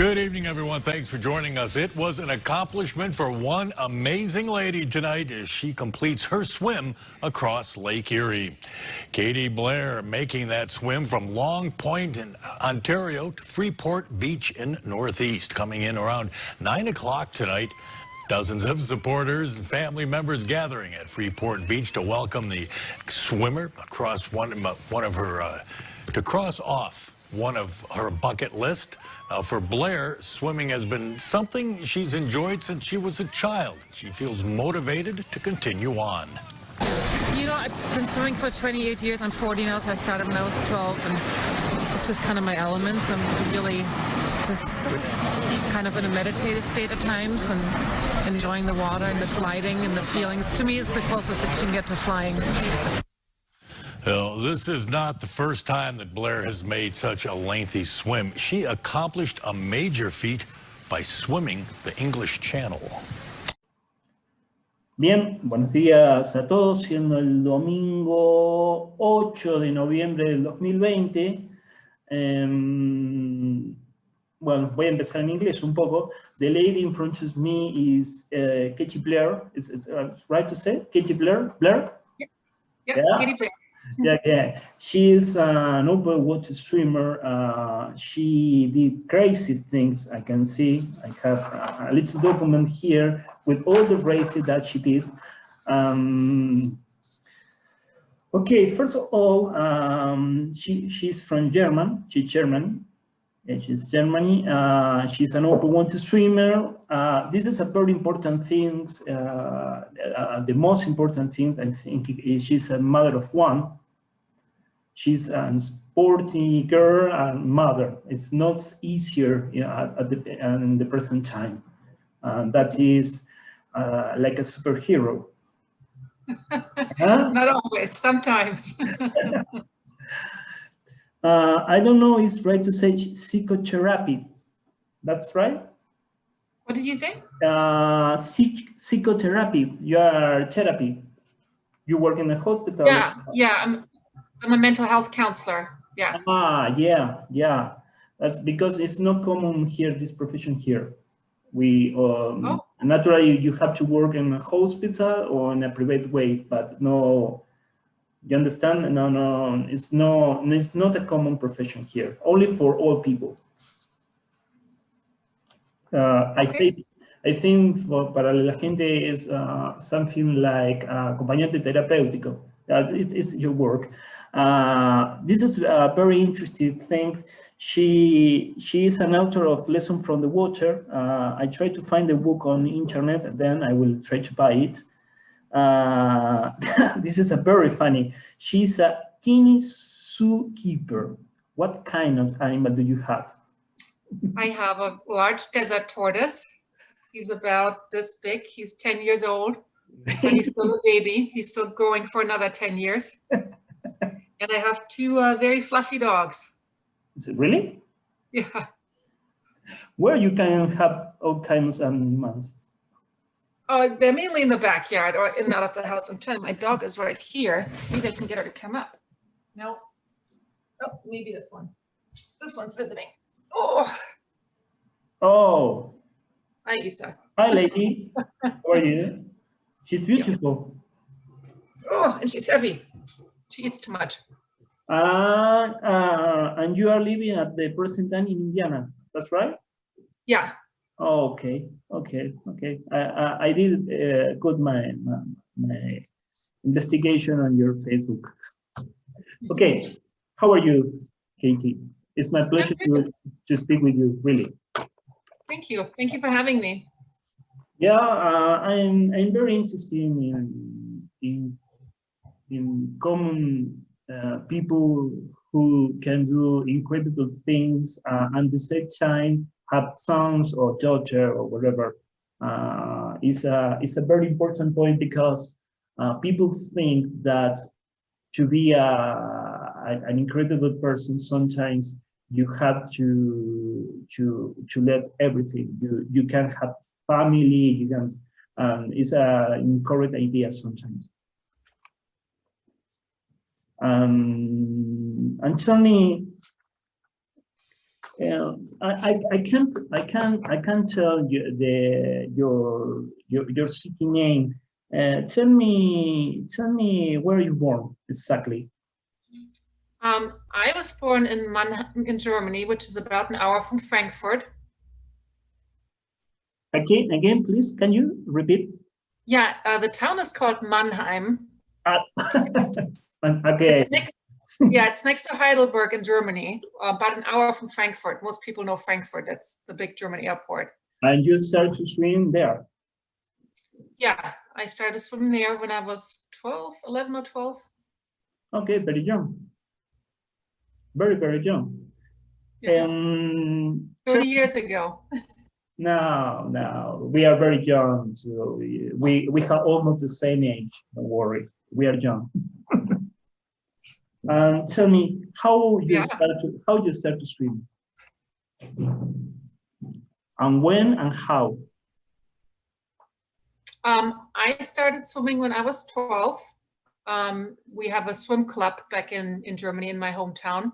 Good evening, everyone. Thanks for joining us. It was an accomplishment for one amazing lady tonight as she completes her swim across Lake Erie. Katie Blair making that swim from Long Point in Ontario to Freeport Beach in Northeast, coming in around 9 o'clock tonight. Dozens of supporters and family members gathering at Freeport Beach to welcome the swimmer across to cross off one of her bucket list. For Blair, swimming has been something she's enjoyed since she was a child. She feels motivated to continue on. You know, I've been swimming for 28 years. I'm 40 now, so I started when I was 12, and it's just kind of my element. So I'm really just kind of in a meditative state at times and enjoying the water and the gliding and the feeling. To me, it's the closest that you can get to flying. Well, this is not the first time that Blair has made such a lengthy swim. She accomplished a major feat by swimming the English Channel. Bien, buenos días a todos, siendo el domingo 8 de noviembre del 2020. Bueno, voy a empezar en inglés un poco. The lady in front of me is Katie Blair. Is it right to say? Katie Blair? Blair? Yep. Yeah. Katie Blair. Yeah. She is an open water swimmer. She did crazy things, I can see. I have a little document here with all the races that she did. Okay, first of all, she's from German. She's German. Yeah, she's Germany. She's an open water swimmer. This is a very important thing. The most important thing, I think, is she's a mother of one. She's a sporty girl and mother. It's not easier, you know, in the present time. That is like a superhero. Huh? Not always, sometimes. I don't know if it's right to say psychotherapy. That's right? What did you say? Psychotherapy. You are therapy. You work in a hospital. Yeah. I'm a mental health counselor. Yeah. Yeah. That's because it's not common here, this profession here. We naturally you have to work in a hospital or in a private way, but no. You understand? No, it's not a common profession here. Only for all people. Okay. I think para la gente is something like acompañante terapéutico. It's your work. This is a very interesting thing. She is an author of Lesson from the Water. I tried to find the book on the internet, and then I will try to buy it. This is a very funny. She's a teeny zookeeper. What kind of animal do you have? I have a large desert tortoise. He's about this big. He's 10 years old, but he's still a baby. He's still growing for another 10 years. And I have two very fluffy dogs. Is it really? Yeah. Where you can have all kinds of animals? They're mainly in the backyard or in and out of the house. I'm telling my dog is right here. Maybe I can get her to come up. No. Oh, maybe this one. This one's visiting. Oh. Hi, Isa. Hi, lady. How are you? She's beautiful. Oh, and she's heavy. She eats too much. And you are living at the present time in Indiana. That's right? Yeah. Oh, okay. I did good my investigation on your Facebook. Okay, how are you, Katie? It's my pleasure to speak with you, really. Thank you for having me. Yeah, I'm very interested in common people who can do incredible things and at the same time have sons or daughter or whatever. Is a very important point because people think that to be an incredible person, sometimes you have to let everything. You can have family. You can. It's an incorrect idea sometimes. And tell me, I can't tell you your city name. Tell me where you born exactly. I was born in Mannheim in Germany, which is about an hour from Frankfurt. Again, please, can you repeat? Yeah, the town is called Mannheim. Okay. It's next to Heidelberg in Germany, about an hour from Frankfurt. Most people know Frankfurt. That's the big German airport. And you started to swim there? Yeah, I started swimming there when I was 11 or 12. Okay, very young. Very, very young. Yeah. 30 years ago. No, we are very young. So we have almost the same age. Don't worry, we are young. Tell me how you start to swim, and when and how. I started swimming when I was 12. We have a swim club back in Germany, in my hometown,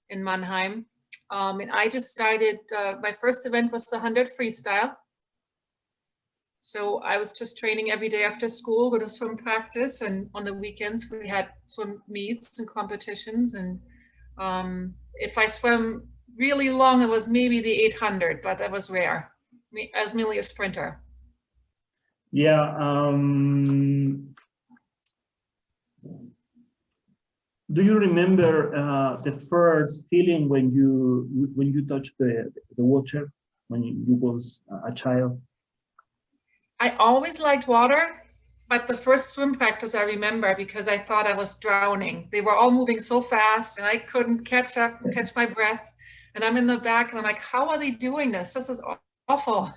in Mannheim. And I just started, my first event was the 100 freestyle. So I was just training every day after school with a swim practice. And on the weekends, we had swim meets and competitions. And if I swam really long, it was maybe the 800, but that was rare. I was merely a sprinter. Yeah. Do you remember the first feeling when you touched the water when you was a child? I always liked water, but the first swim practice I remember because I thought I was drowning. They were all moving so fast and I couldn't catch up and catch my breath. And I'm in the back and I'm like, how are they doing this? This is awful.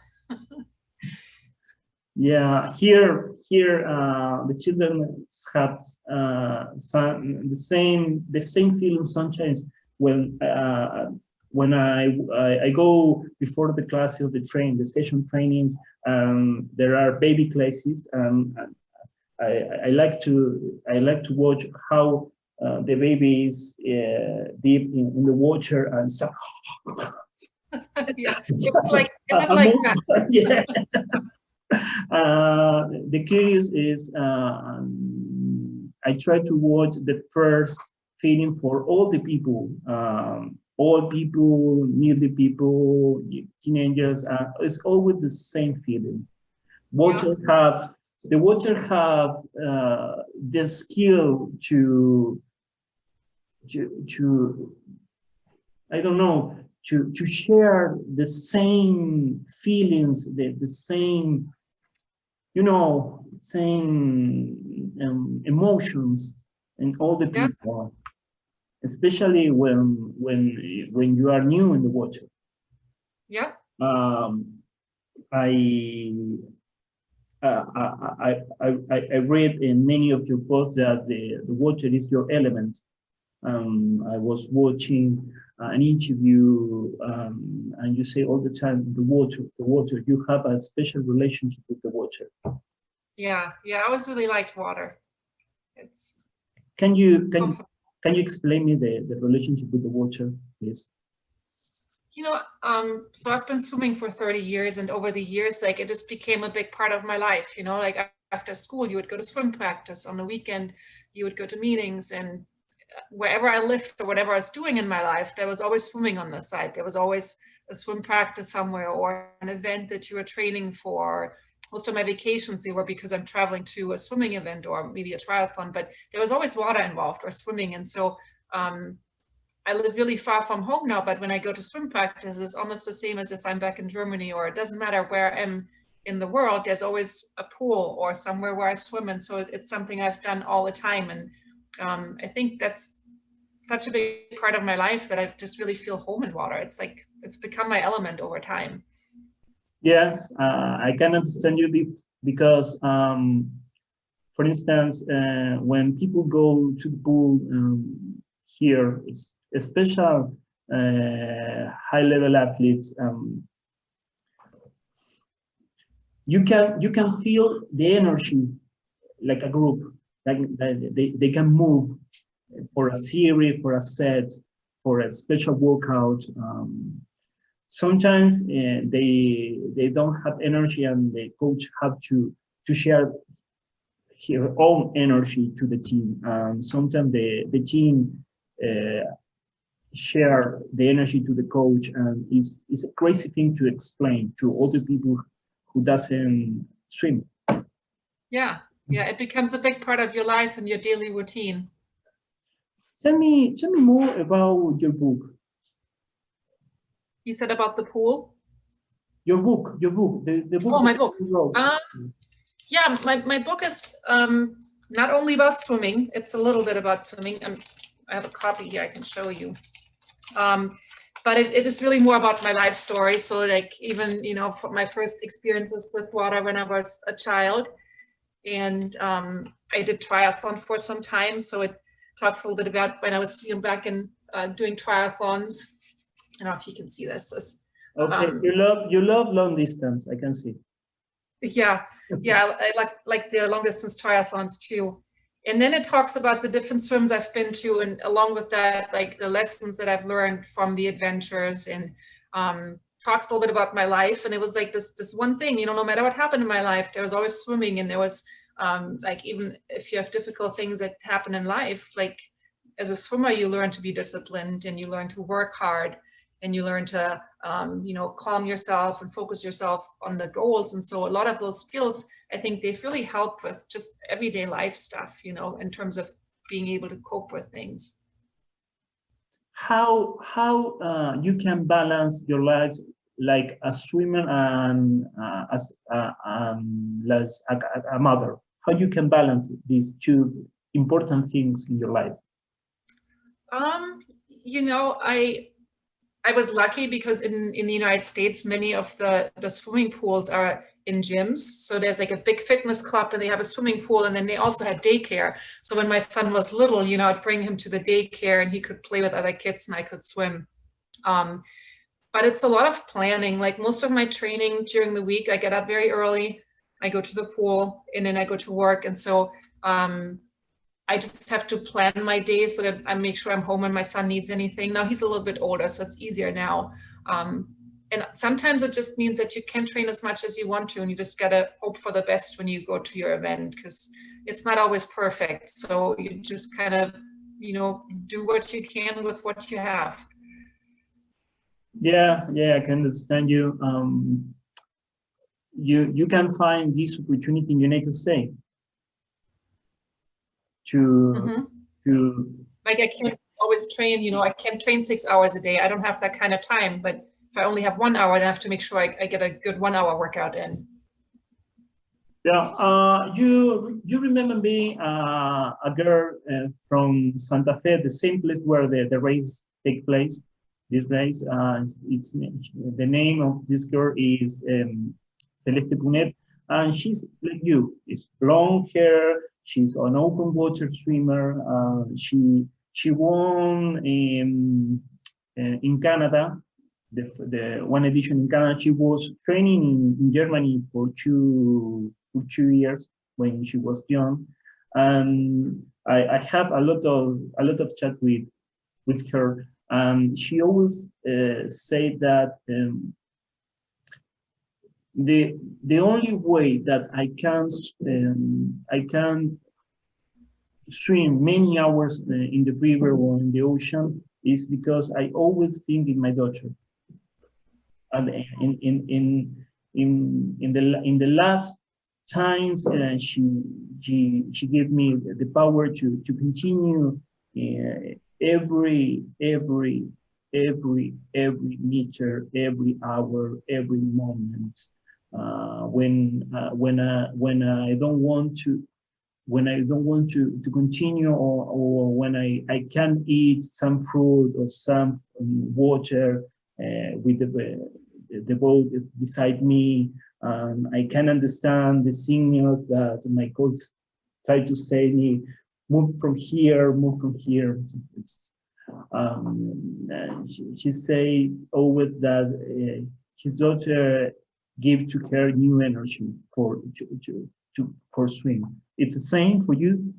Yeah, here the children have the same feeling sometimes when I go before the class of the session trainings. There are baby classes. I like to watch how the babies deep in the water and suck. Yeah, it was like that. Yeah. The curious is I try to watch the first feeling for all the people, old people, nearly people, teenagers. It's always the same feeling. The water have the skill to I don't know, to share the same feelings, the same, same emotions in all the people, especially when you are new in the water. Yeah. I read in many of your posts that the water is your element. I was watching an interview, and you say all the time, the water, you have a special relationship with the water. Yeah, I always really liked water. Can you explain me the relationship with the water, please? So I've been swimming for 30 years, and over the years, like, it just became a big part of my life. Like after school, you would go to swim practice. On the weekend, you would go to meetings, and wherever I lived or whatever I was doing in my life, there was always swimming on the side. There was always a swim practice somewhere or an event that you were training for. Most of my vacations, they were because I'm traveling to a swimming event or maybe a triathlon, but there was always water involved or swimming. And so I live really far from home now, but when I go to swim practice, it's almost the same as if I'm back in Germany, or it doesn't matter where I am in the world, there's always a pool or somewhere where I swim. And so it's something I've done all the time. And I think that's such a big part of my life that I just really feel home in water. It's like, it's become my element over time. Yes, I can understand you because, for instance, when people go to the pool here, especially high-level athletes, you can feel the energy like a group, like they can move for a series, for a set, for a special workout. sometimes they don't have energy, and the coach have to share her own energy to the team. And sometimes the team share the energy to the coach, and it's a crazy thing to explain to other people who doesn't swim. Yeah, it becomes a big part of your life and your daily routine. Tell me more about your book. You said about the pool? Your book, the book. Oh, my book. Yeah, my book is not only about swimming, it's a little bit about swimming. I have a copy here I can show you. But it is really more about my life story. So like even, for my first experiences with water when I was a child. And I did triathlon for some time. So it talks a little bit about when I was back in doing triathlons. I don't know if you can see this. Okay, you love long distance, I can see. Yeah, I like the long distance triathlons too. And then it talks about the different swims I've been to, and along with that, like the lessons that I've learned from the adventures, and talks a little bit about my life. And it was like this one thing, no matter what happened in my life, there was always swimming. And there was like, even if you have difficult things that happen in life, like as a swimmer, you learn to be disciplined, and you learn to work hard, and you learn to calm yourself and focus yourself on the goals. And so a lot of those skills, I think they've really helped with just everyday life stuff, in terms of being able to cope with things. How you can balance your lives like a swimmer and as a mother? How you can balance these two important things in your life? I was lucky because in the United States, many of the swimming pools are in gyms. So there's like a big fitness club, and they have a swimming pool, and then they also had daycare. So when my son was little, I'd bring him to the daycare, and he could play with other kids, and I could swim. But it's a lot of planning. Like most of my training during the week, I get up very early, I go to the pool, and then I go to work. And so I just have to plan my day so that I make sure I'm home when my son needs anything. Now he's a little bit older, so it's easier now. And sometimes it just means that you can't train as much as you want to, and you just gotta hope for the best when you go to your event, because it's not always perfect. So you just kind of, do what you can with what you have. Yeah, I can understand you. You can find this opportunity in the United States to like I can't always train, I can't train 6 hours a day. I don't have that kind of time, but if I only have 1 hour, I have to make sure I get a good 1 hour workout in. Yeah, you remember being a girl from Santa Fe, the same place where the race take place. This race, it's the name of this girl is Celeste Punet, and she's like you. It's long hair. She's an open water swimmer. She won in Canada, the one edition in Canada. She was training in Germany for two years when she was young, and I have a lot of chat with her. She always said that the only way that I can swim many hours in the river or in the ocean is because I always think in my daughter. And in the last times, she gave me the power to continue every meter, every hour, every moment. When I don't want to continue, or when I can eat some fruit or some water with the boat beside me, I can understand the signal that my coach tried to say me, move from here. She say always that his daughter give to her new energy for swim. It's the same for you?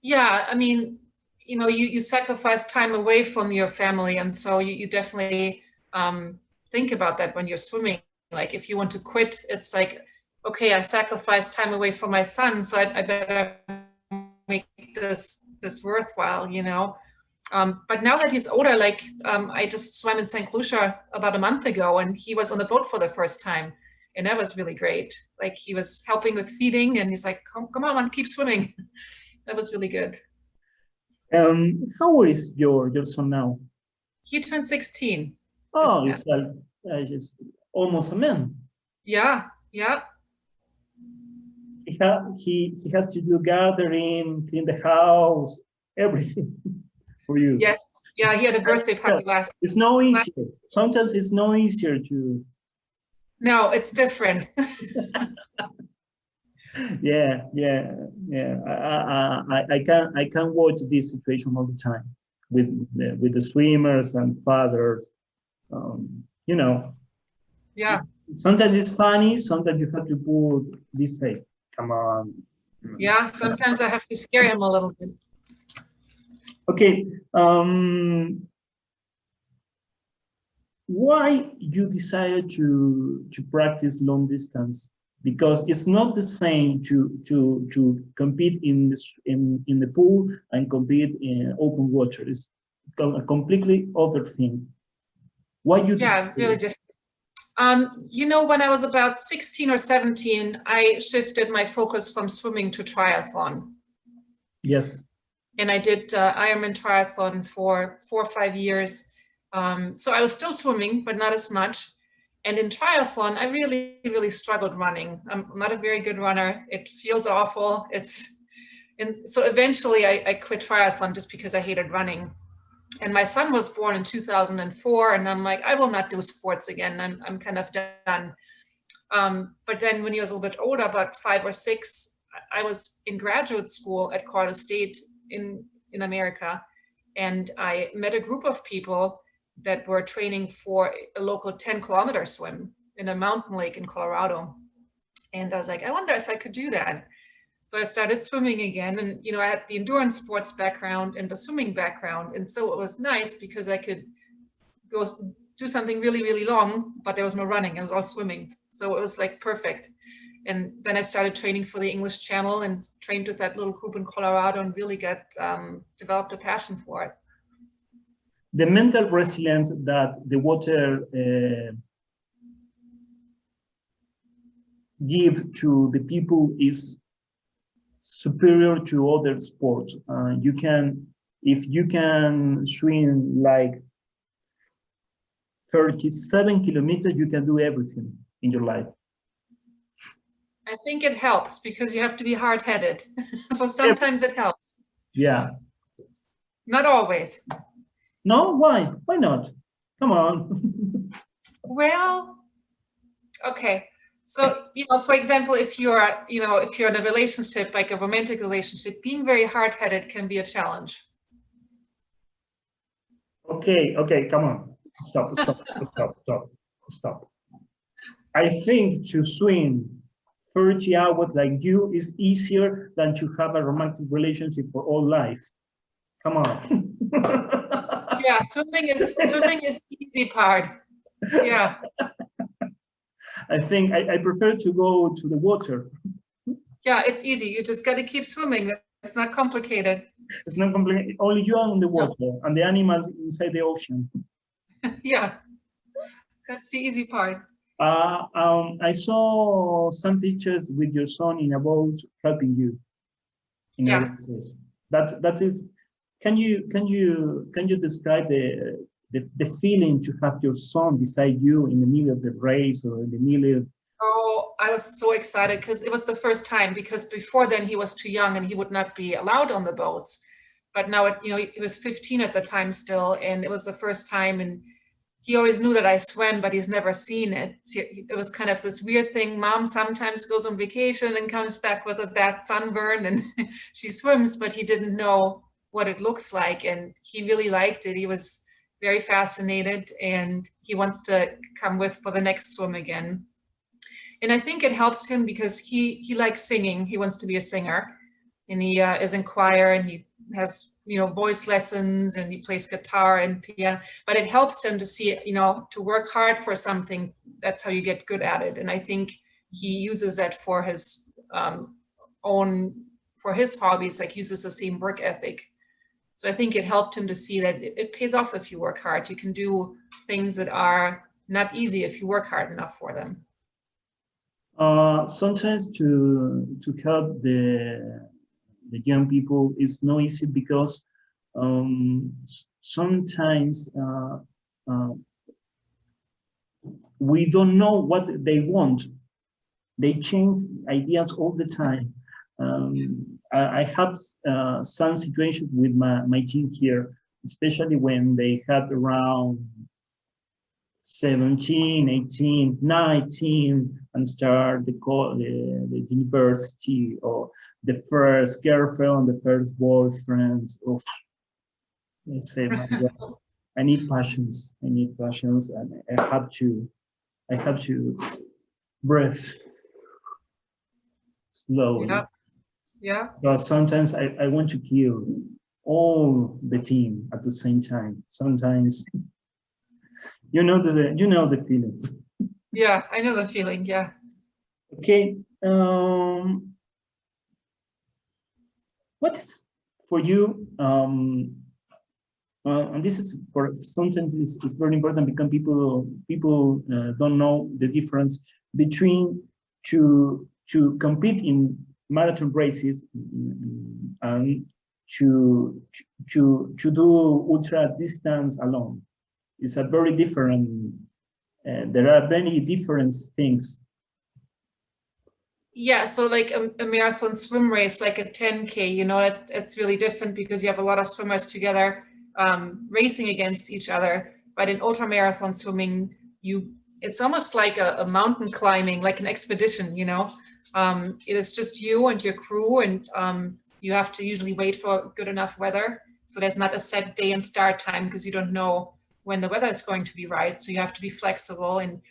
Yeah, I mean, you sacrifice time away from your family, and so you definitely think about that when you're swimming. Like if you want to quit, it's like, okay, I sacrificed time away from my son, so I better make this worthwhile, you know. But now that he's older, like I just swam in St. Lucia about a month ago, and he was on the boat for the first time, and that was really great. Like he was helping with feeding, and he's like, come on, keep swimming. That was really good. How old is your son now? He turned 16. Oh, he's just almost a man. Yeah, yeah. He has to do gathering, clean the house, everything for you. Yes, yeah. He had a birthday party last. It's no easier. Sometimes it's no easier to. No, it's different. Yeah. I can watch this situation all the time with the swimmers and fathers. You know. Yeah. Sometimes it's funny. Sometimes you have to put this face. Come on. Yeah. Sometimes I have to scare him a little bit. Okay. Why you decided to practice long distance? Because it's not the same to compete in the pool and compete in open water. It's a completely other thing. Why you decided? Yeah, really different. You know, when I was about 16 or 17, I shifted my focus from swimming to triathlon. Yes. And I did Ironman triathlon for 4 or 5 years. So I was still swimming, but not as much. And in triathlon, I really, really struggled running. I'm not a very good runner. It feels awful. And so eventually I quit triathlon just because I hated running. And my son was born in 2004, and I'm like, I will not do sports again. I'm kind of done. But then when he was a little bit older, about 5 or 6, I was in graduate school at Colorado State in America, and I met a group of people that were training for a local 10-kilometer swim in a mountain lake in Colorado. And I was like, I wonder if I could do that. So I started swimming again, and you know, I had the endurance sports background and the swimming background, and so it was nice because I could go do something really, really long, but there was no running. It was all swimming, so it was like perfect. And then I started training for the English Channel and trained with that little group in Colorado, and really developed a passion for it. The mental resilience that the water give to the people is superior to other sports. If you can swim like 37 kilometers, you can do everything in your life. I think it helps because you have to be hard-headed. So sometimes it helps. Yeah. Not always. No, why? Why not? Come on. Well, okay. So, you know, for example, if you're in a relationship, like a romantic relationship, being very hard-headed can be a challenge. Okay, come on. Stop. I think to swim 30 hours like you is easier than to have a romantic relationship for all life. Come on. Yeah, swimming is the easy part. Yeah. I think I prefer to go to the water. Yeah, it's easy. You just got to keep swimming. It's not complicated. It's not complicated. Only you are on the water and the animals inside the ocean. Yeah, that's the easy part. I saw some pictures with your son in a boat helping you. Yeah. That is. Can you describe the feeling to have your son beside you in the middle of the race or in the middle? Oh, I was so excited because it was the first time, because before then he was too young and he would not be allowed on the boats. But now, he was 15 at the time still, and it was the first time, and he always knew that I swam, but he's never seen it. It was kind of this weird thing. Mom sometimes goes on vacation and comes back with a bad sunburn and she swims, but he didn't know what it looks like, and he really liked it. He was very fascinated, and he wants to come with for the next swim again. And I think it helps him because he likes singing. He wants to be a singer, and he is in choir, and he has voice lessons, and he plays guitar and piano, but it helps him to see, to work hard for something. That's how you get good at it. And I think he uses that for his for his hobbies, like uses the same work ethic. So I think it helped him to see that it pays off if you work hard. You can do things that are not easy if you work hard enough for them. Sometimes to help the young people is not easy because sometimes we don't know what they want. They change ideas all the time. I have some situations with my team here, especially when they had around 17, 18, 19, and start the university, or the first girlfriend, the first boyfriend. Oh, I say, my God, I need passions. I need passions, and I have to breathe slowly. Yeah. Yeah. But sometimes I want to kill all the team at the same time. Sometimes, you know the feeling. Yeah, I know the feeling. Yeah. Okay. What is for you? And this is for sometimes it's very important because people don't know the difference between to compete in marathon races and to do ultra distance alone. It's a very different. There are many different things. Yeah, so like a marathon swim race, like a 10K, it's really different because you have a lot of swimmers together racing against each other. But in ultra marathon swimming, it's almost like a mountain climbing, like an expedition. It is just you and your crew, and you have to usually wait for good enough weather. So there's not a set day and start time because you don't know when the weather is going to be right. So you have to be flexible, and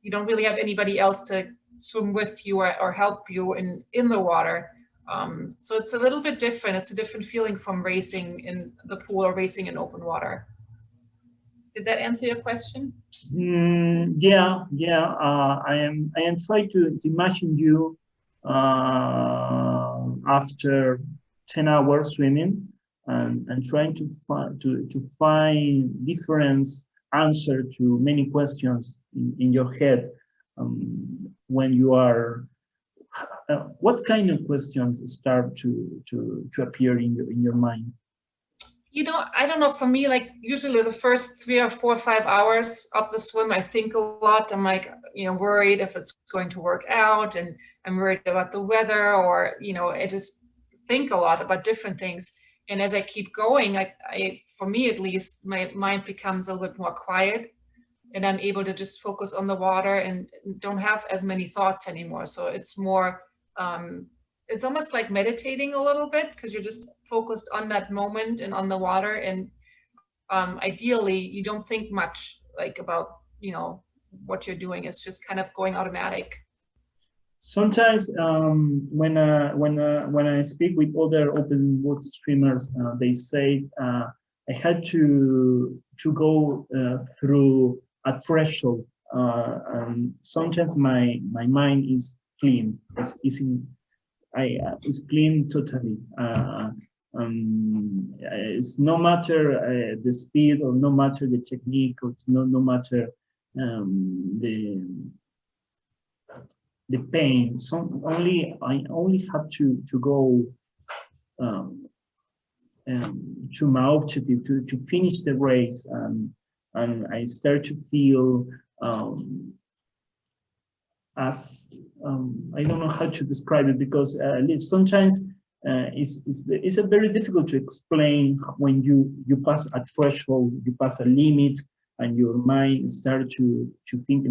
you don't really have anybody else to swim with you or help you in the water. So it's a little bit different. It's a different feeling from racing in the pool or racing in open water. Did that answer your question? Yeah. I am trying to imagine you after 10 hours swimming and trying to find different answer to many questions in your head when you are. What kind of questions start to appear in your mind? I don't know, for me, like usually the first 3 or 4 or 5 hours of the swim, I think a lot. I'm like, worried if it's going to work out, and I'm worried about the weather, or, I just think a lot about different things. And as I keep going, I for me at least, my mind becomes a little bit more quiet, and I'm able to just focus on the water and don't have as many thoughts anymore. So it's more, it's almost like meditating a little bit, because you're just focused on that moment and on the water. And ideally, you don't think much like about, what you're doing. It's just kind of going automatic. Sometimes when I speak with other open water swimmers, they say I had to go through a threshold. And sometimes my mind is clean. It's clean totally. It's no matter the speed, or no matter the technique, or no matter the pain. I only have to go to my objective, to finish the race, and I start to feel as I don't know how to describe it, because sometimes it's a very difficult to explain when you pass a threshold, you pass a limit, and your mind starts to think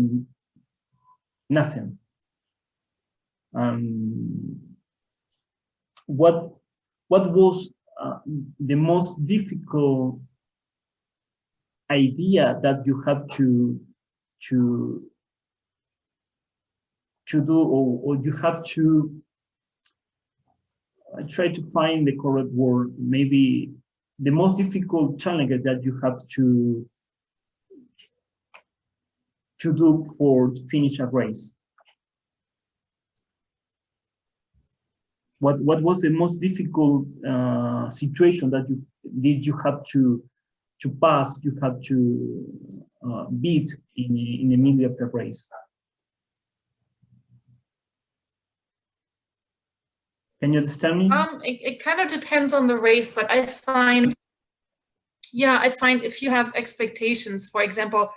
nothing. What was the most difficult idea that you have to do, or you have to I try to find the correct word. Maybe the most difficult challenge that you have to do to finish a race. What was the most difficult situation that you have to pass? You have to beat in the middle of the race. Can you understand me? It kind of depends on the race, but I find if you have expectations, for example,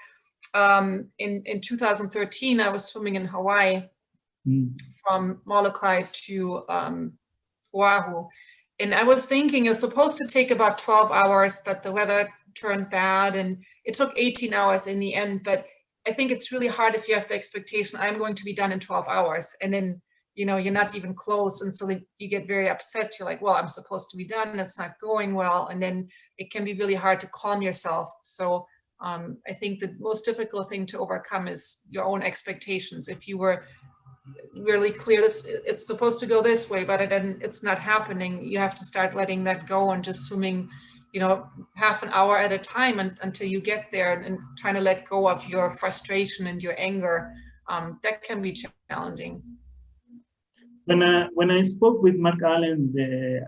in 2013, I was swimming in Hawaii from Molokai to Oahu. And I was thinking it was supposed to take about 12 hours, but the weather turned bad and it took 18 hours in the end. But I think it's really hard if you have the expectation, I'm going to be done in 12 hours. And then, you're not even close. And so you get very upset. You're like, well, I'm supposed to be done and it's not going well. And then it can be really hard to calm yourself. So I think the most difficult thing to overcome is your own expectations. If you were really clear, it's supposed to go this way, but it's not happening, you have to start letting that go and just swimming, half an hour at a time until you get there, and trying to let go of your frustration and your anger. That can be challenging. When I spoke with Mark Allen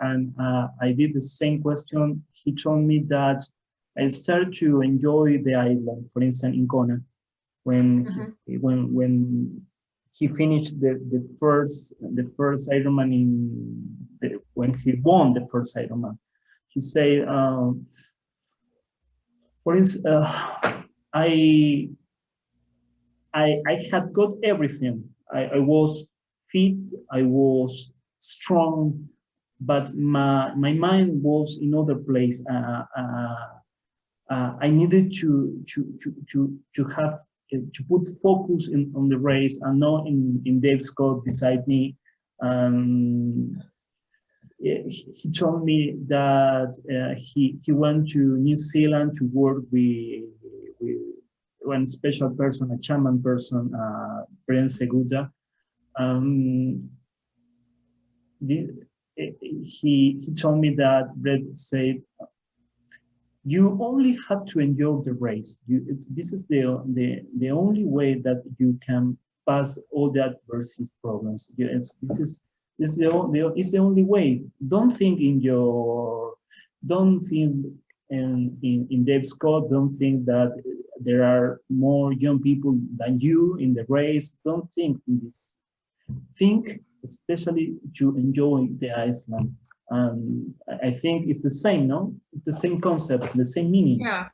and I did the same question, he told me that I started to enjoy the island. For instance, in Kona, when he finished the first Ironman when he won the first Ironman, he said, for instance, I had got everything. I was fit, I was strong, but my mind was in other place. I needed to have to put focus on the race and not in Dave Scott beside me. He told me that he went to New Zealand to work with one special person, a chairman person, Brian Seguda. He told me that Brett said, you only have to endure the race. This is the only way that you can pass all the adversity problems. It's the only way. Don't think in Dave Scott. Don't think that there are more young people than you in the race. Don't think in this. Think especially to enjoy the Iceland. I think it's the same, no? It's the same concept, the same meaning. Yeah.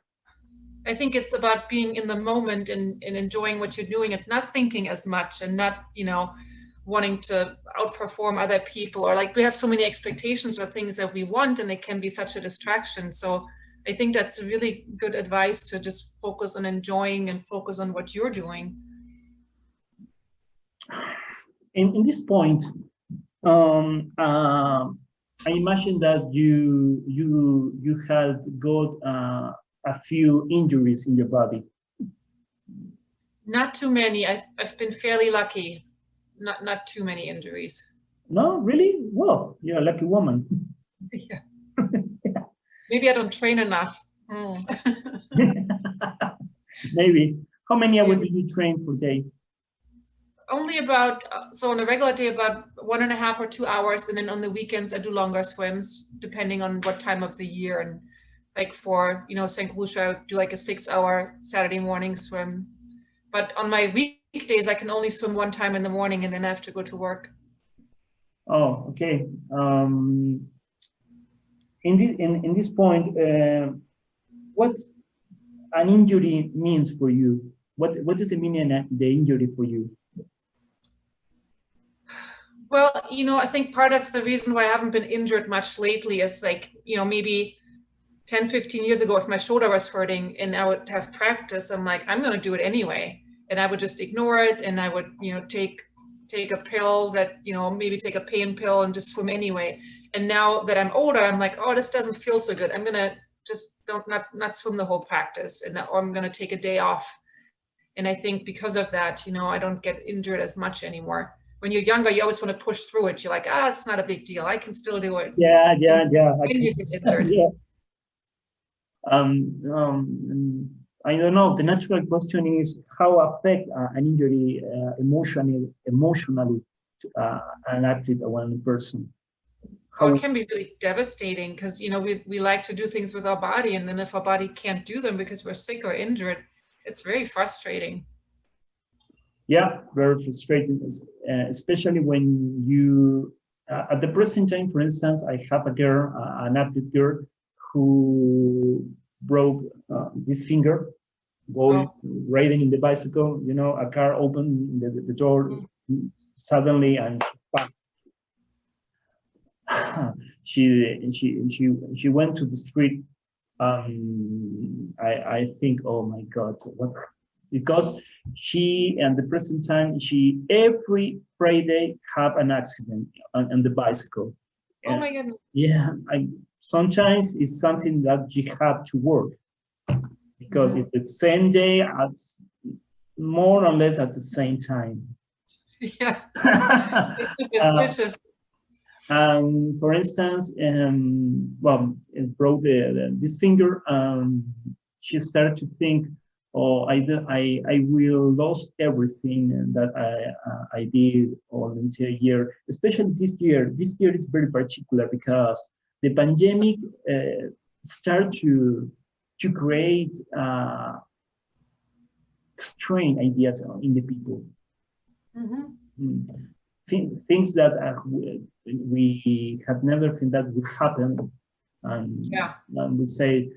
I think it's about being in the moment and enjoying what you're doing and not thinking as much and not, wanting to outperform other people, or like we have so many expectations or things that we want, and it can be such a distraction. So I think that's really good advice to just focus on enjoying and focus on what you're doing. In this point, I imagine that you had got a few injuries in your body. Not too many. I've been fairly lucky. Not too many injuries. No, really? Well, you're a lucky woman. Yeah. Maybe I don't train enough. Maybe. How many hours do you train per day? Only about, so on a regular day, about 1.5 or 2 hours. And then on the weekends, I do longer swims, depending on what time of the year. And like for, St. Lucia, I do like a 6-hour Saturday morning swim. But on my weekdays, I can only swim one time in the morning and then I have to go to work. Oh, okay. In this point, what an injury means for you? What does it mean, the injury for you? Well, I think part of the reason why I haven't been injured much lately is like, maybe 10, 15 years ago, if my shoulder was hurting and I would have practice, I'm like, I'm going to do it anyway. And I would just ignore it. And I would, take a pill that, maybe take a pain pill and just swim anyway. And now that I'm older, I'm like, oh, this doesn't feel so good. I'm going to just not swim the whole practice, or I'm going to take a day off. And I think because of that, I don't get injured as much anymore. when you're younger, you always want to push through it. You're like, ah, it's not a big deal. I can still do it. Yeah. When you get injured. Yeah. I don't know. The natural question is how affect an injury emotionally to, an athlete or one person. Oh, it can be really devastating because, you know, we like to do things with our body, and then if our body can't do them because we're sick or injured, it's very frustrating. Yeah, very frustrating, especially when you, at the present time, for instance, I have a girl, an athlete girl, who broke this finger while riding in the bicycle. You know, a car opened the door suddenly and passed. She went to the street. I think, oh my God, what? Because she, at the present time, she every Friday have an accident on the bicycle. Oh my goodness. Yeah, sometimes it's something that you have to work because it's the same day, at more or less at the same time. Yeah, it's superstitious. For instance, well, it broke this finger. She started to think, oh, I will lose everything that I did all the entire year, especially this year. This year is very particular because the pandemic started to create strange ideas in the people. Things that we had never thought that would happen, and we say,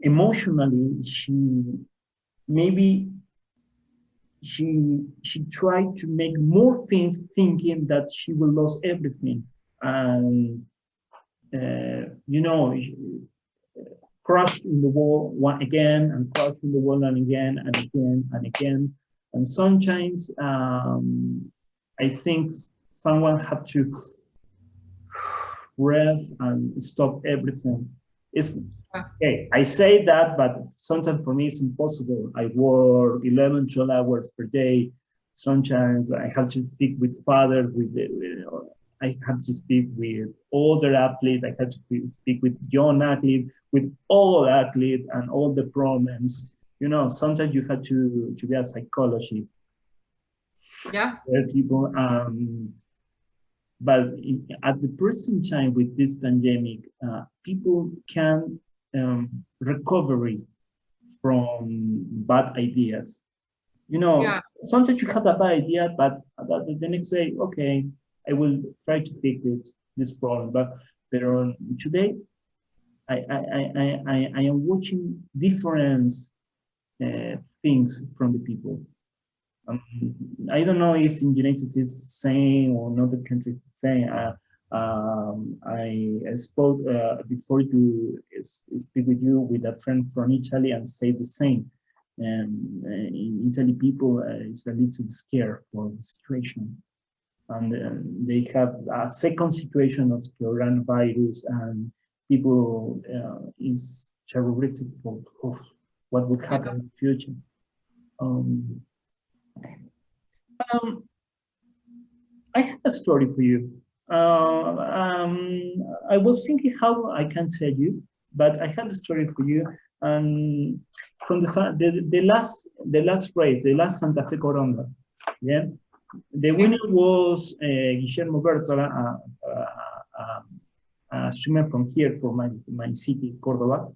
emotionally, she tried to make more things, thinking that she will lose everything, and you know, crushed in the wall again, and crushed in the wall and again and again and again. And sometimes I think someone had to breathe and stop everything. It's okay, I say that, but sometimes for me it's impossible. I work 11, 12 hours per day. Sometimes I have to speak with fathers, I have to speak with older athletes, I have to speak with young athletes, with all athletes and all the problems. You know, sometimes you have to be a psychologist. Yeah. There are people, but at the present time with this pandemic, people can recover from bad ideas. You know, sometimes you have a bad idea, but the next day, okay, I will try to fix this problem. But today, I am watching different things from the people. I don't know if in the United States it's the same or another country the same. I spoke before to speak with you with a friend from Italy and say the same. In Italy, people is a little scared for the situation, and they have a second situation of coronavirus, and people is terrific for what will happen in the future. I have a story for you. I was thinking how I can tell you, but I have a story for you. From the last race, the last Santa Fe Corona, yeah, the winner was Guillermo Bertola, a swimmer from here, from my city, Cordoba.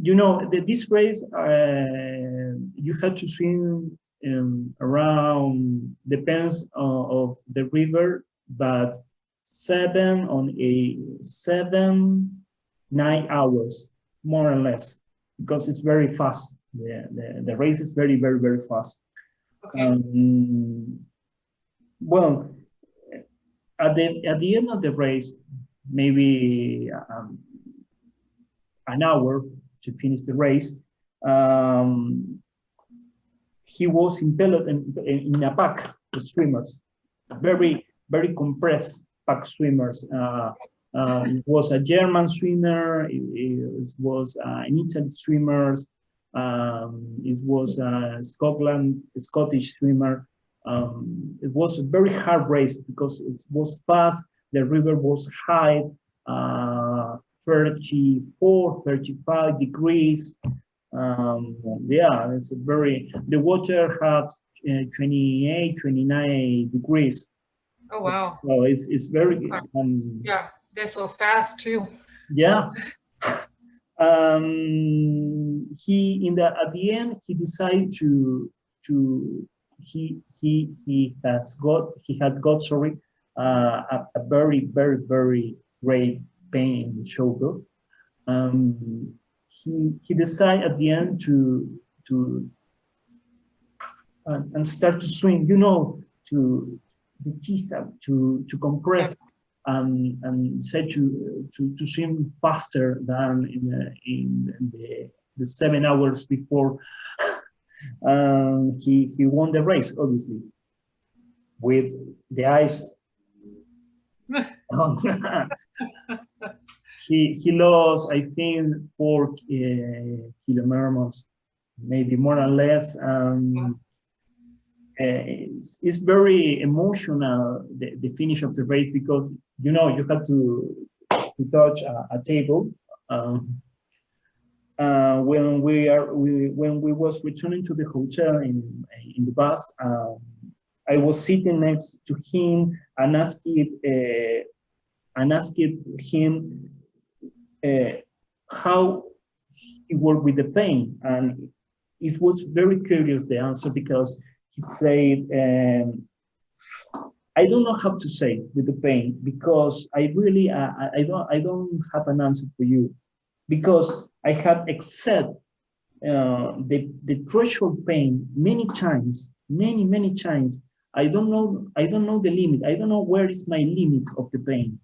You know, this race, you had to swim around, depends of the river, but 9 hours, more or less, because it's very fast. The race is very, very, very fast. Okay. Well, at the end of the race, maybe an hour to finish the race, he was impelled in a pack of swimmers, very, very compressed pack swimmers. It was a German swimmer. It was an Italian swimmer. It was a Scottish swimmer. It was a very hard race because it was fast. The river was high, 34, 35 degrees. Yeah, it's a very, the water had 28, 29 degrees. Oh, wow. So it's very, yeah, they're so fast too. yeah. At the end, he decided he had got a very, very, very great pain in the shoulder. He decided at the end to and start to swim, you know, to the teeth to compress, and said to swim faster than in the 7 hours before. He won the race, obviously, with the eyes. He lost, I think, 4 kilometers, maybe more or less. It's very emotional, the finish of the race, because you know you have to touch a table. When we was returning to the hotel in the bus, I was sitting next to him and asked him how he worked with the pain, and it was very curious, the answer, because he said, I don't know how to say with the pain, because I really I don't have an answer for you, because I have accepted the threshold pain many times, many times. I don't know the limit. I don't know where is my limit of the pain.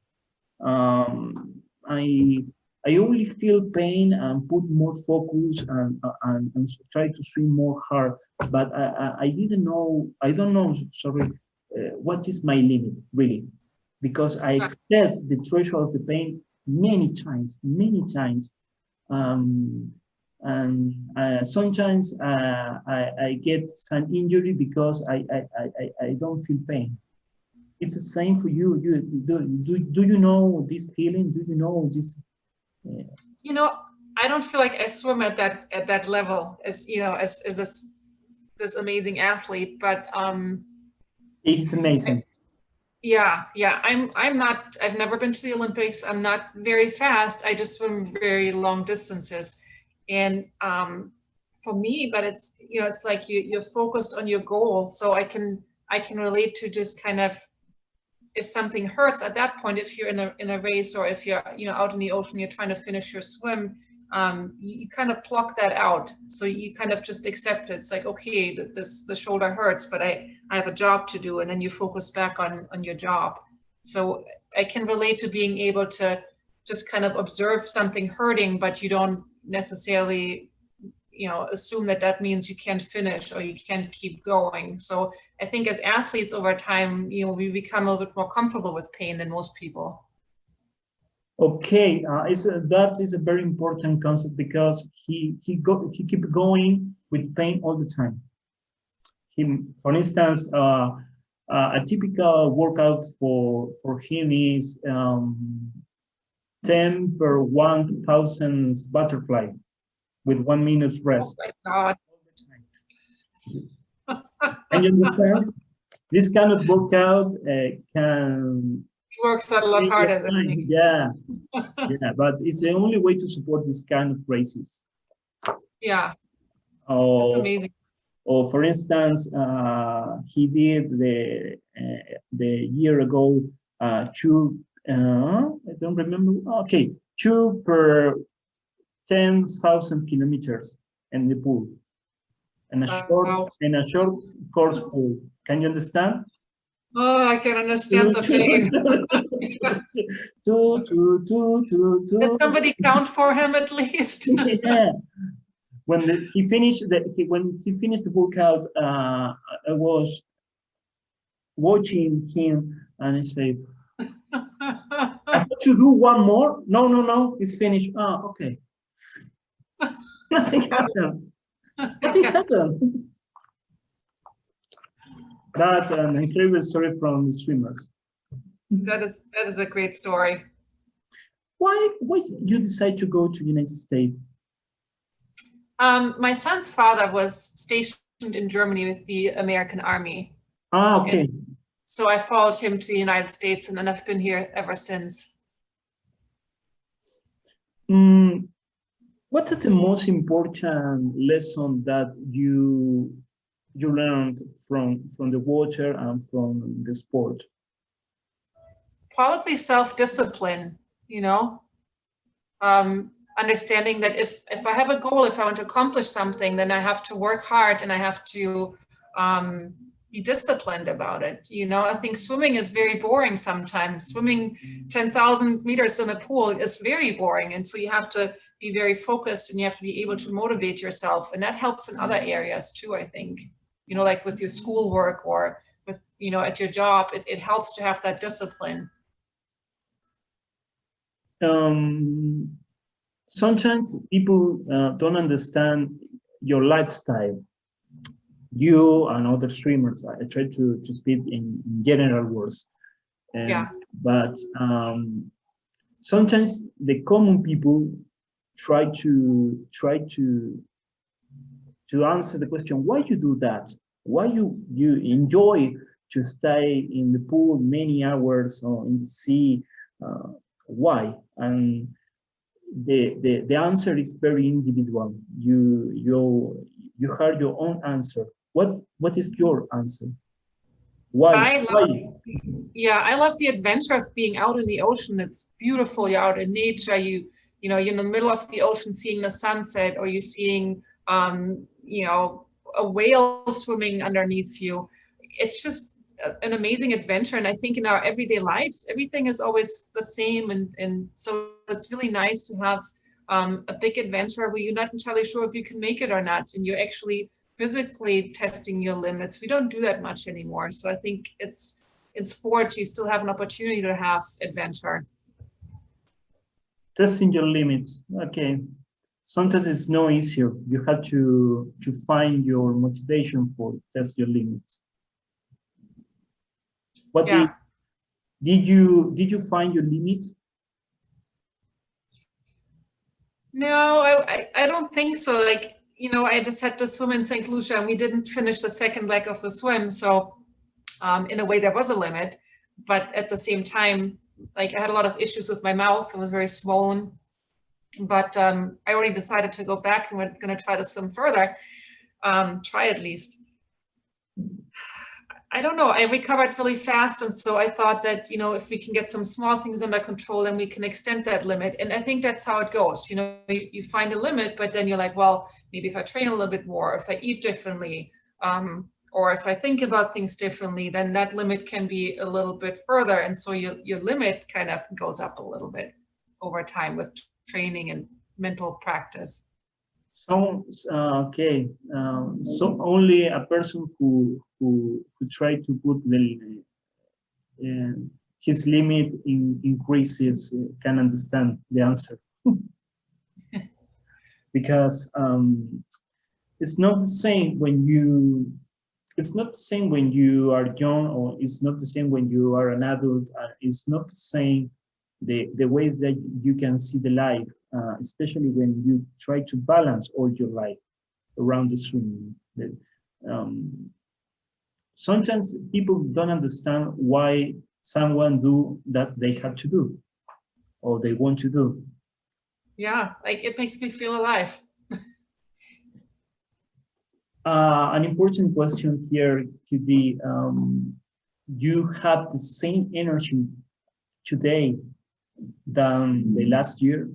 I only feel pain and put more focus and try to swim more hard. But I didn't know. I don't know. Sorry, what is my limit really? Because I accept the threshold of the pain many times. And sometimes I get some injury because I don't feel pain. It's the same for you. Do you know this feeling? Do you know this? You know, I don't feel like I swim at that level as, you know, as this amazing athlete, but it's amazing. Yeah, I'm not, I've never been to the Olympics. I'm not very fast. I just swim very long distances. And for me, but it's, you know, it's like you're focused on your goal. So I can relate to just kind of, if something hurts at that point, if you're in a race, or if you're, you know, out in the ocean, you're trying to finish your swim, you kind of pluck that out. So you kind of just accept it. It's like, okay, the shoulder hurts, but I have a job to do. And then you focus back on your job. So I can relate to being able to just kind of observe something hurting, but you don't necessarily, you know, assume that means you can't finish or you can't keep going. So I think as athletes over time, you know, we become a little bit more comfortable with pain than most people. Okay, that is a very important concept, because he keep going with pain all the time. For instance, a typical workout for him is 10 per 1,000 butterfly with 1 minute rest. Oh my God. And you understand? This kind of workout can... He works out a lot harder than me. Yeah, yeah, but it's the only way to support this kind of races. Yeah, that's amazing. Or for instance, he did the year ago 2. I don't remember. Okay, 2 per 10,000 kilometers in the pool, and a short course pool. Can you understand? Oh, I can understand the pain. Did somebody count for him at least? Yeah. When he finished the workout, I was watching him, and I said, I thought to do one more? No, no, no, it's finished. Ah, okay. Nothing happened. Nothing happened. That's an incredible story from the swimmers. That is a great story. Why you decide to go to the United States? My son's father was stationed in Germany with the American Army. Ah, okay. And so I followed him to the United States, and then I've been here ever since. What is the most important lesson that you learned from the water and from the sport? Probably self-discipline, you know, understanding that if I have a goal, if I want to accomplish something, then I have to work hard and I have to be disciplined about it. You know, I think swimming is very boring sometimes. Swimming 10,000 meters in a pool is very boring. And so you have to be very focused and you have to be able to motivate yourself. And that helps in other areas too, I think, you know, like with your schoolwork or with, you know, at your job, it helps to have that discipline. Sometimes people don't understand your lifestyle. You and other streamers, I try to speak in general words. Yeah. But sometimes the common people try to answer the question, why you do that? Why you enjoy to stay in the pool many hours or in the sea? Why? And the answer is very individual. You heard your own answer. What is your answer? Why? I love the adventure of being out in the ocean. It's beautiful. You're out in nature. You know, you're in the middle of the ocean seeing the sunset, or you're seeing you know, a whale swimming underneath you. It's just an amazing adventure. And I think in our everyday lives, everything is always the same. And so it's really nice to have a big adventure where you're not entirely sure if you can make it or not. And you're actually physically testing your limits. We don't do that much anymore. So I think it's in sports, you still have an opportunity to have adventure. Testing your limits. Okay. Sometimes it's no easier. You have to find your motivation for test your limits. What did you find your limit? No, I don't think so. Like, you know, I just had to swim in St. Lucia and we didn't finish the second leg of the swim. So in a way there was a limit, but at the same time, like I had a lot of issues with my mouth. It was very swollen, but I already decided to go back and we're going to try to swim further, try at least. I don't know, I recovered really fast. And so I thought that, you know, if we can get some small things under control, then we can extend that limit. And I think that's how it goes. You know, you find a limit, but then you're like, well, maybe if I train a little bit more, if I eat differently, or if I think about things differently, then that limit can be a little bit further. And so your limit kind of goes up a little bit over time with training and mental practice. So okay, so only a person who try to put his limit increases can understand the answer. Because it's not the same when you are young, or it's not the same when you are an adult. It's not the same the way that you can see the life, especially when you try to balance all your life around the swimming. Sometimes people don't understand why someone do that they have to do or they want to do. Yeah, like it makes me feel alive. An important question here could be, you have the same energy today than the last year?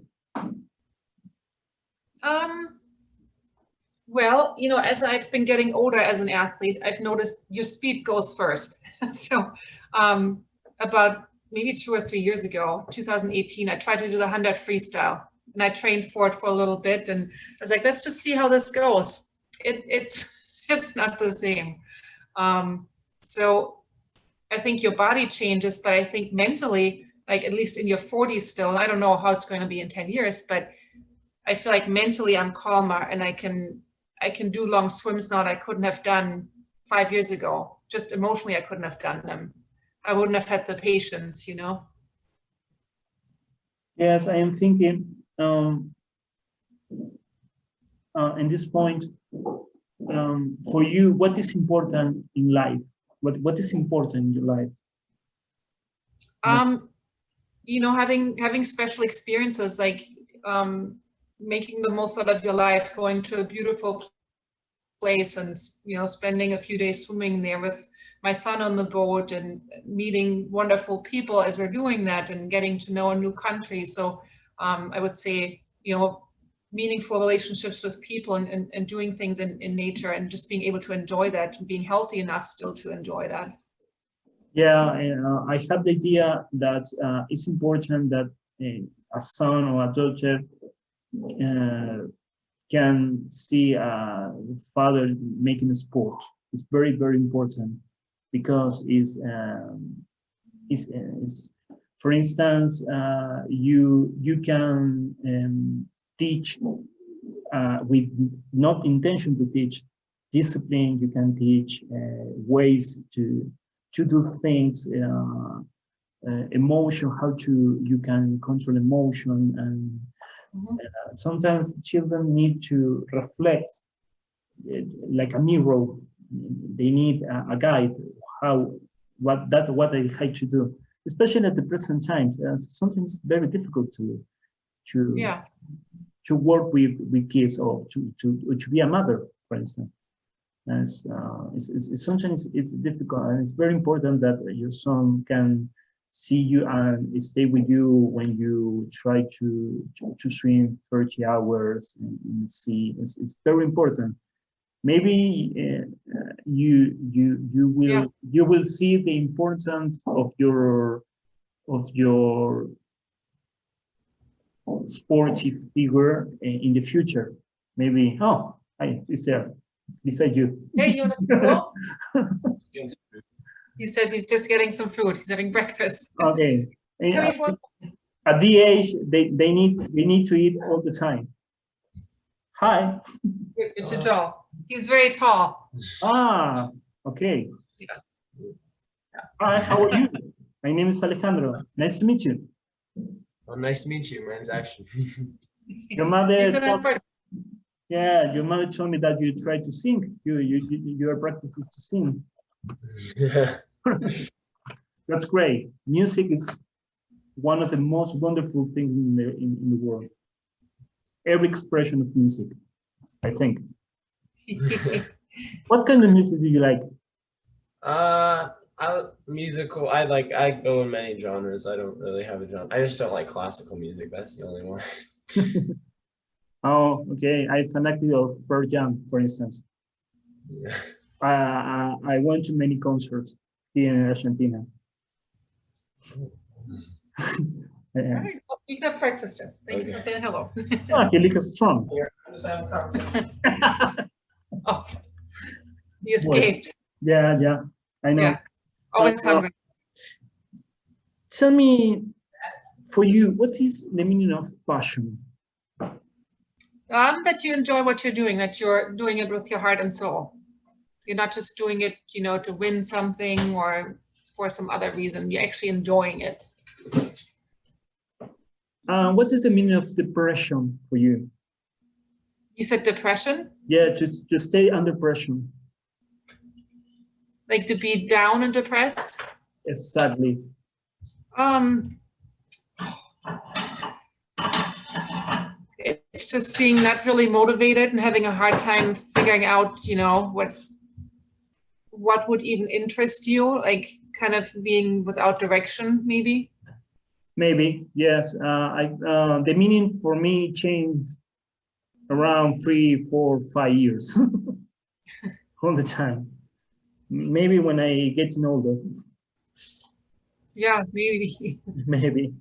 Well, you know, as I've been getting older as an athlete, I've noticed your speed goes first. So about maybe 2 or 3 years ago, 2018, I tried to do the 100 freestyle and I trained for it for a little bit. And I was like, let's just see how this goes. It's not the same. So I think your body changes, but I think mentally, like at least in your 40s still. I don't know how it's going to be in 10 years, but I feel like mentally I'm calmer, and I can do long swims now that I couldn't have done 5 years ago. Just emotionally, I couldn't have done them. I wouldn't have had the patience, you know? Yes, I am thinking in this point, for you, what is important in life? What is important in your life? You know, having special experiences, like making the most out of your life, going to a beautiful place and, you know, spending a few days swimming there with my son on the boat, and meeting wonderful people as we're doing that, and getting to know a new country. So I would say, you know, meaningful relationships with people, and doing things in nature, and just being able to enjoy that, and being healthy enough still to enjoy that. Yeah, I have the idea that it's important that a son or a daughter can see a father making a sport. It's very, very important, because it's for instance, you can teach with not intention to teach discipline. You can teach ways to do things, emotion, how you can control emotion, and sometimes children need to reflect, like a mirror. They need a guide what they have to do, especially at the present times. Sometimes it's very difficult to work with kids, or to be a mother, for instance. It's sometimes it's difficult, and it's very important that your son can see you and stay with you when you try to swim 30 hours in the sea. It's very important. Maybe you will see the importance of your sporty figure in the future. Maybe. Oh, hi, it's there beside you. Hey, you want to go? He says he's just getting some food. He's having breakfast. Okay. At the age, they need to eat all the time. Hi. Good tall. He's very tall. Ah, okay. Yeah. Hi, how are you? My name is Alejandro. Nice to meet you. Well, nice to meet you. My name's Action. Your mother told me that you try to sing. You are practicing to sing. Yeah. That's great. Music is one of the most wonderful things in the world. Every expression of music, I think. What kind of music do you like? Musical. I go in many genres. I don't really have a genre. I just don't like classical music. That's the only one. Oh, okay. I'm fanatic of Pearl Jam, for instance. Yeah. I went to many concerts here in Argentina. You can have breakfast, Jess. Thank you for saying hello. Oh, he looks strong. Here, I'm just having coffee. Oh, he escaped. Yeah, I know. Yeah. Always hungry. Tell me, for you, what is the meaning of passion? That you enjoy what you're doing, that you're doing it with your heart and soul. You're not just doing it, you know, to win something or for some other reason. You're actually enjoying it. What is the meaning of depression for you? You said depression? Yeah, to stay under pressure. Like to be down and depressed? Exactly. It's just being not really motivated and having a hard time figuring out, you know, what would even interest you, like kind of being without direction, maybe. Maybe, yes. The meaning for me changed around 3, 4, 5 years all the time. Maybe when I get older. Yeah, maybe. Maybe.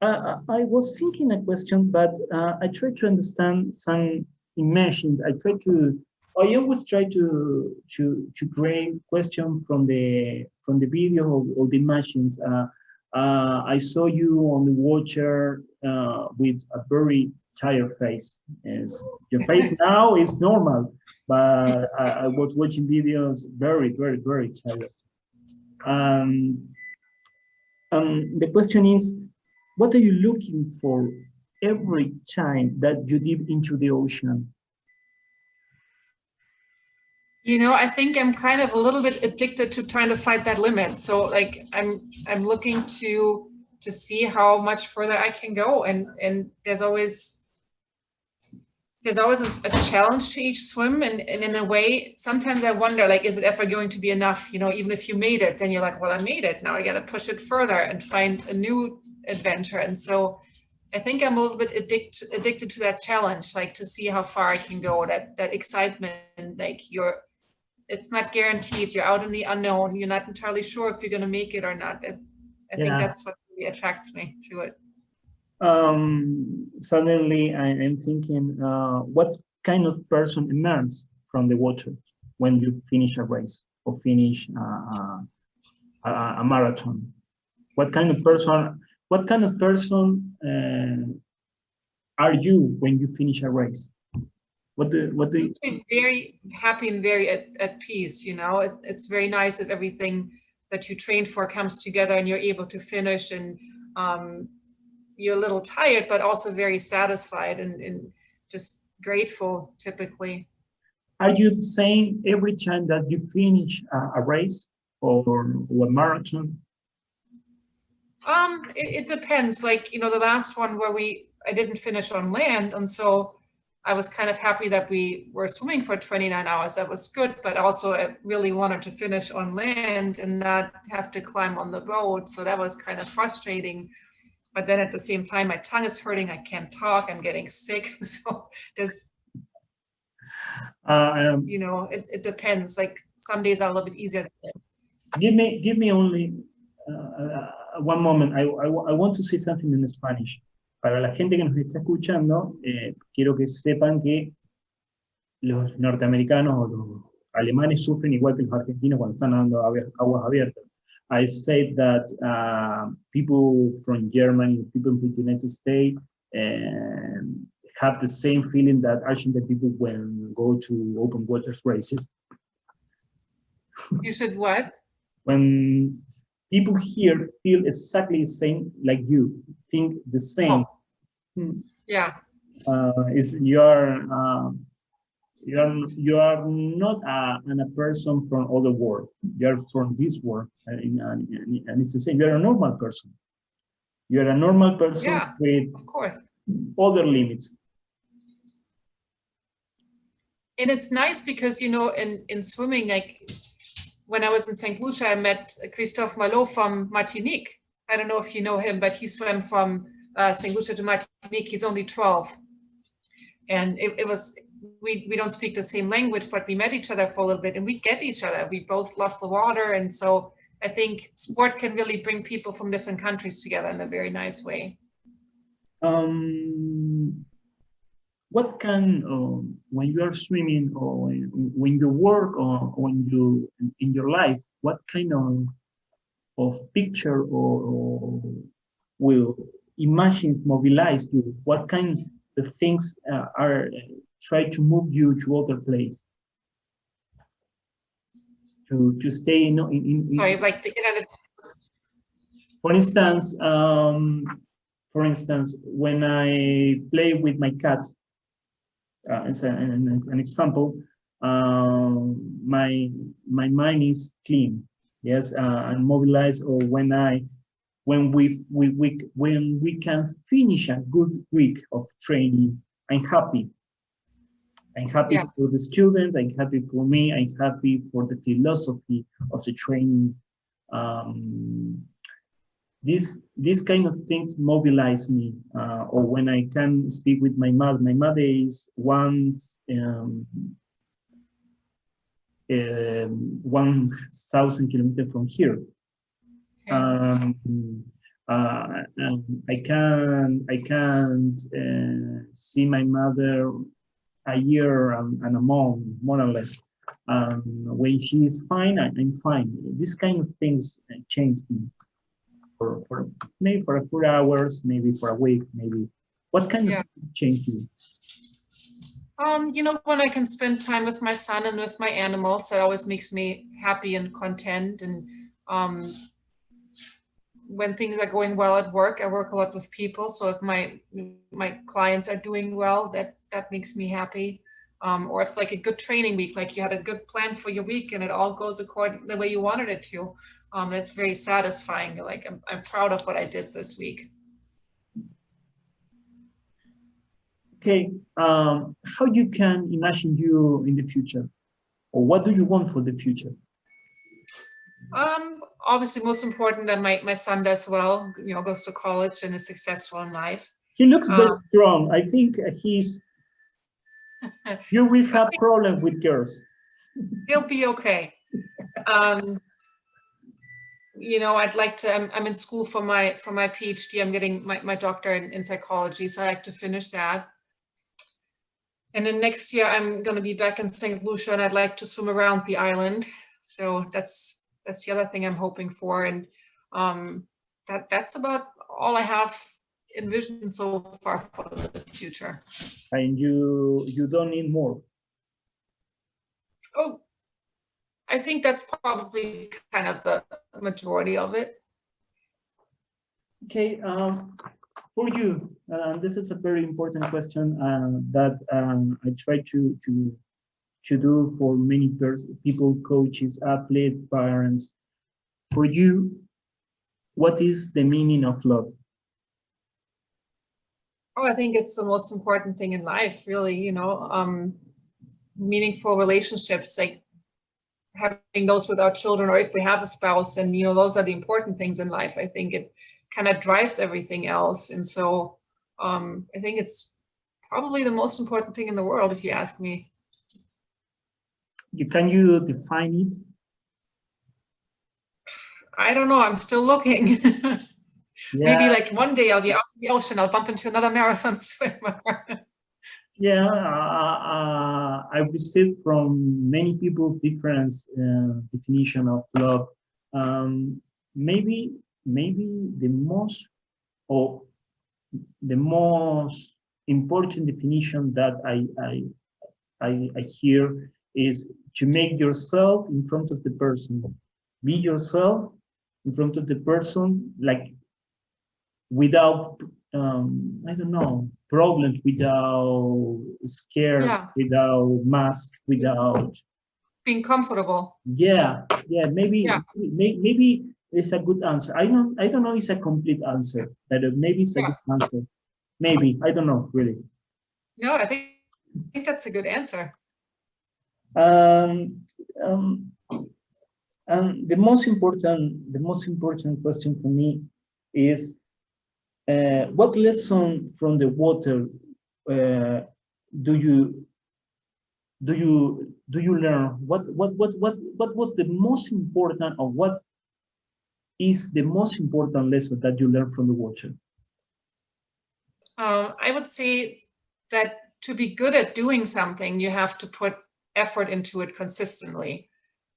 I was thinking a question, but I tried to understand some images. I tried to I always try to create question from the video or the images. I saw you on the water with a very tired face. Yes, your face now is normal, but I was watching videos very, very, very tired. The question is, what are you looking for every time that you dip into the ocean? You know, I think I'm kind of a little bit addicted to trying to find that limit. So like I'm looking to see how much further I can go, and there's always a challenge to each swim, and in a way sometimes I wonder, like, is it ever going to be enough? You know, even if you made it, then you're like, well, I made it, now I got to push it further and find a new adventure. And so I think I'm a little bit addicted to that challenge, like to see how far I can go, that excitement, like it's not guaranteed, you're out in the unknown, you're not entirely sure if you're going to make it or not. I think that's what really attracts me to it. Suddenly I'm thinking, what kind of person emerges from the water when you finish a race or finish a marathon? What kind of person are you when you finish a race? What do you? Very happy and very at peace. You know, it's very nice if everything that you trained for comes together and you're able to finish, and you're a little tired, but also very satisfied and just grateful, typically. Are you the same every time that you finish a race or a marathon? It depends. Like, you know, the last one where I didn't finish on land, and so I was kind of happy that we were swimming for 29 hours. That was good, but also I really wanted to finish on land and not have to climb on the boat. So that was kind of frustrating. But then at the same time, my tongue is hurting. I can't talk. I'm getting sick. So there's, you know, it depends. Like some days are a little bit easier. Give me only one moment. I want to say something in Spanish. Para la gente que nos está escuchando, quiero que sepan que los norteamericanos o los alemanes sufren igual que los argentinos cuando están nadando aguas abiertas. I said that people from Germany, people from the United States have the same feeling that Argentine people when go to open waters races. You said what? When people here feel exactly the same like you, think the same. Oh. Yeah. You are not a person from other world. You are from this world, and it's the same. You are a normal person. You are a normal person with, of course, other limits. And it's nice because, you know, in swimming, like when I was in St. Lucia, I met Christophe Malot from Martinique. I don't know if you know him, but he swam from St. Lucia to Martinique. He's only 12. And it was, we don't speak the same language, but we met each other for a little bit and we get each other. We both love the water. And so I think sport can really bring people from different countries together in a very nice way. What can, when you are swimming or when you work or when you, in your life, what kind of picture or will imagine mobilize you? What kind of things are try to move you to other place? To stay in sorry, like the internet. For instance, when I play with my cat, as an example, my mind is clean, yes, and mobilized. Or when we can finish a good week of training, I'm happy. I'm happy for the students. I'm happy for me. I'm happy for the philosophy of the training. This kind of things mobilize me. Or when I can speak with my mother. My mother is 1,000 kilometers from here. I can't see my mother a year and a month, more or less. When she's fine, I'm fine. This kind of things changed me for maybe for a few hours, maybe for a week, maybe. What kind of things changed you? You know, when I can spend time with my son and with my animals, that always makes me happy and content. And when things are going well at work, I work a lot with people. So if my clients are doing well, that makes me happy. Or if like a good training week, like you had a good plan for your week and it all goes according the way you wanted it to, that's very satisfying. Like I'm proud of what I did this week. Okay, how you can imagine you in the future, or what do you want for the future? Obviously, most important that my son does well, you know, goes to college and is successful in life. He looks very strong. I think you will have problems with girls. He'll be okay. You know, I'd like to, I'm in school for my PhD. I'm getting my doctorate in psychology, so I like to finish that. And then next year I'm going to be back in St. Lucia and I'd like to swim around the island. So that's the other thing I'm hoping for. And that's about all I have envisioned so far for the future. And you don't need more? Oh, I think that's probably kind of the majority of it. Okay, for you, this is a very important question that I try to do for many people, coaches, athletes, parents. For you, what is the meaning of love? Oh, I think it's the most important thing in life, really, you know, meaningful relationships, like having those with our children, or if we have a spouse, and, you know, those are the important things in life. I think it kind of drives everything else. And so I think it's probably the most important thing in the world, if you ask me. Can you define it? I don't know. I'm still looking. Maybe like one day I'll be out in the ocean, I'll bump into another marathon swimmer. Yeah, I received from many people different definition of love. Maybe the most important definition that I hear is to make yourself in front of the person. Be yourself in front of the person, like without I don't know, problems, without scares, without mask, without being comfortable. Maybe it's a good answer. I don't know it's a complete answer, but maybe it's a good answer. Maybe, I don't know, really. No, I think that's a good answer. The most important question for me is what lesson from the water do you learn? What was the most important, or what is the most important lesson that you learned from the water? I would say that to be good at doing something, you have to put effort into it consistently.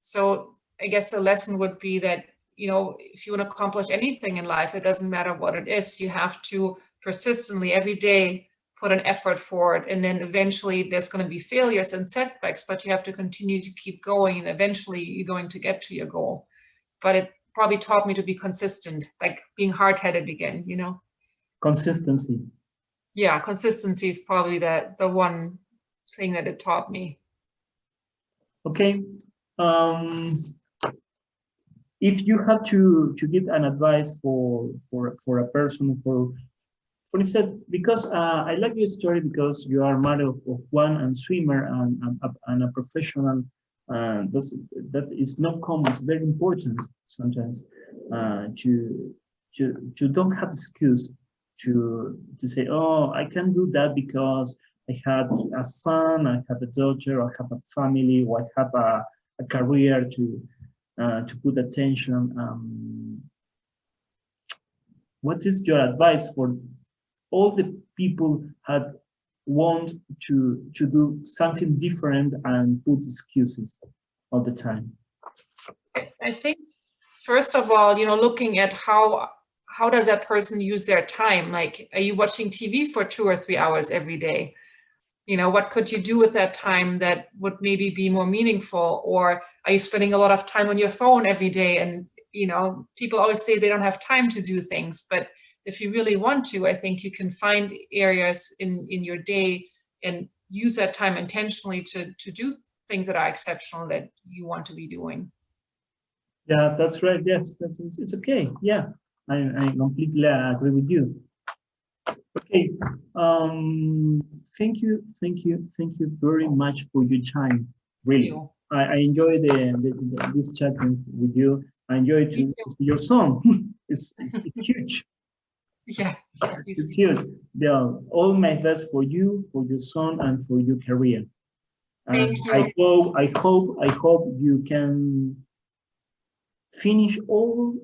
So I guess the lesson would be that, you know, if you want to accomplish anything in life, it doesn't matter what it is, you have to persistently every day put an effort for it. And then eventually there's going to be failures and setbacks, but you have to continue to keep going, and eventually you're going to get to your goal. But it probably taught me to be consistent, like being hard-headed again, you know? Consistency. Yeah, consistency is probably the one thing that it taught me. Okay. If you have to give an advice for a person, for instance, because I like your story, because you are mother of one and swimmer and a professional. That is not common. It's very important sometimes to don't have excuse to say, oh, I can't do that because I had a son, I have a daughter, I have a family, or I have a career to put attention. What is your advice for all the people want to do something different and put excuses all the time? I think, first of all, looking at how does that person use their time? Like, are you watching TV for 2 or 3 hours every day? What could you do with that time that would maybe be more meaningful? Or are you spending a lot of time on your phone every day? And, people always say they don't have time to do things, but if you really want to, I think you can find areas in your day and use that time intentionally to do things that are exceptional that you want to be doing. Yeah, that's right. Yes, it's okay. Yeah, I completely agree with you. Okay, thank you very much for your time. Really, I enjoyed this chat with you. I enjoyed your song. It's huge. Yeah, it's huge. Yeah, all my best for you, for your son, and for your career. Thank you. I hope you can finish all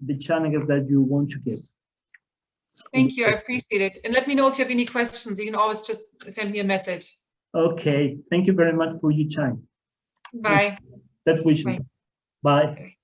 the channels that you want to get. Thank you. I appreciate it. And let me know if you have any questions. You can always just send me a message. Okay. Thank you very much for your time. Bye. Best wishes. Bye. Bye.